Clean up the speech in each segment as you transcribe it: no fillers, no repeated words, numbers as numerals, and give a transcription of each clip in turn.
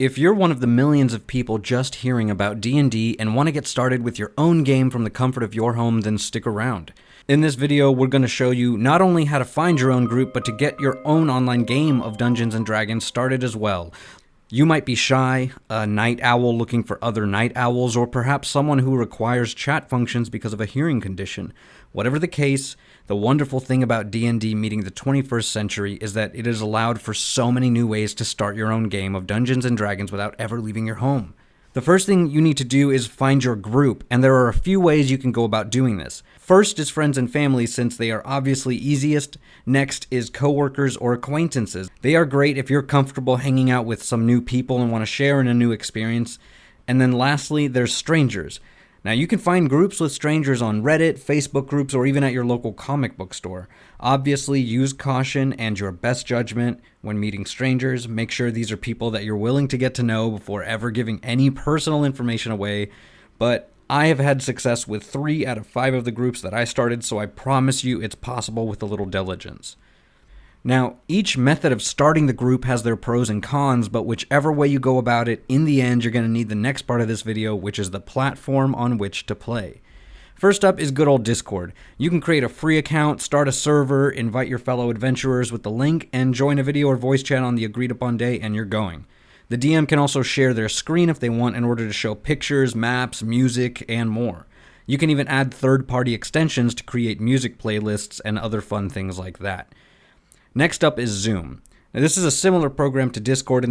If you're one of the millions of people just hearing about D&D and want to get started with your own game from the comfort of your home, then stick around. In this video, we're going to show you not only how to find your own group, but to get your own online game of Dungeons & Dragons started as well. You might be shy, a night owl looking for other night owls, or perhaps someone who requires chat functions because of a hearing condition. Whatever the case, the wonderful thing about D&D meeting the 21st century is that it is allowed for so many new ways to start your own game of Dungeons & Dragons without ever leaving your home. The first thing you need to do is find your group, and there are a few ways you can go about doing this. First is friends and family, since they are obviously easiest. Next is coworkers or acquaintances. They are great if you're comfortable hanging out with some new people and want to share in a new experience. And then lastly, there's strangers. Now, you can find groups with strangers on Reddit, Facebook groups, or even at your local comic book store. Obviously, use caution and your best judgment when meeting strangers. Make sure these are people that you're willing to get to know before ever giving any personal information away. But I have had success with 3 out of 5 of the groups that I started, so I promise you it's possible with a little diligence. Now, each method of starting the group has their pros and cons, but whichever way you go about it, in the end, you're going to need the next part of this video, which is the platform on which to play. First up is good old Discord. You can create a free account, start a server, invite your fellow adventurers with the link, and join a video or voice chat on the agreed upon day, and you're going. The DM can also share their screen if they want in order to show pictures, maps, music, and more. You can even add third-party extensions to create music playlists and other fun things like that. Next up is Zoom. Now, this is a similar program to Discord in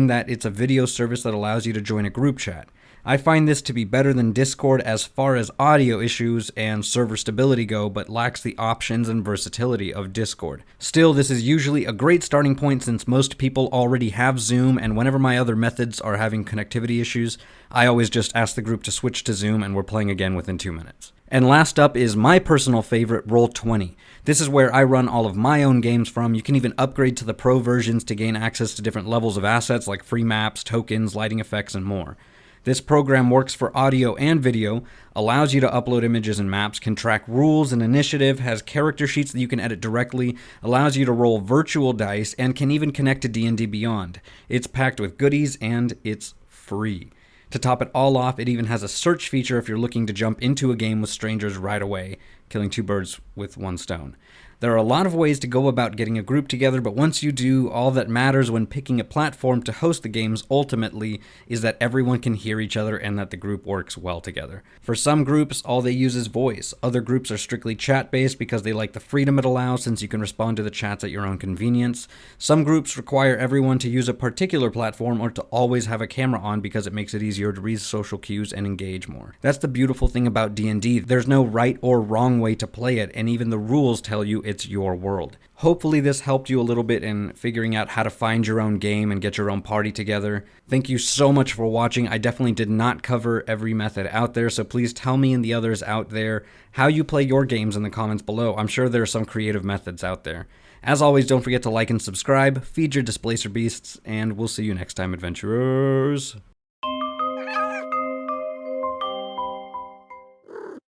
that it's a video service that allows you to join a group chat. I find this to be better than Discord as far as audio issues and server stability go, but lacks the options and versatility of Discord. Still, this is usually a great starting point since most people already have Zoom, and whenever my other methods are having connectivity issues, I always just ask the group to switch to Zoom and we're playing again within 2 minutes. And last up is my personal favorite, Roll20. This is where I run all of my own games from. You can even upgrade to the pro versions to gain access to different levels of assets like free maps, tokens, lighting effects, and more. This program works for audio and video, allows you to upload images and maps, can track rules and initiative, has character sheets that you can edit directly, allows you to roll virtual dice, and can even connect to D&D Beyond. It's packed with goodies and it's free. To top it all off, it even has a search feature if you're looking to jump into a game with strangers right away, killing 2 birds with 1 stone. There are a lot of ways to go about getting a group together, but once you do, all that matters when picking a platform to host the games ultimately is that everyone can hear each other and that the group works well together. For some groups, all they use is voice. Other groups are strictly chat-based because they like the freedom it allows since you can respond to the chats at your own convenience. Some groups require everyone to use a particular platform or to always have a camera on because it makes it easier to read social cues and engage more. That's the beautiful thing about D&D. There's no right or wrong way to play it, and even the rules tell you it's your world. Hopefully this helped you a little bit in figuring out how to find your own game and get your own party together. Thank you so much for watching. I definitely did not cover every method out there, so please tell me and the others out there how you play your games in the comments below. I'm sure there are some creative methods out there. As always, don't forget to like and subscribe, feed your Displacer Beasts, and we'll see you next time, adventurers.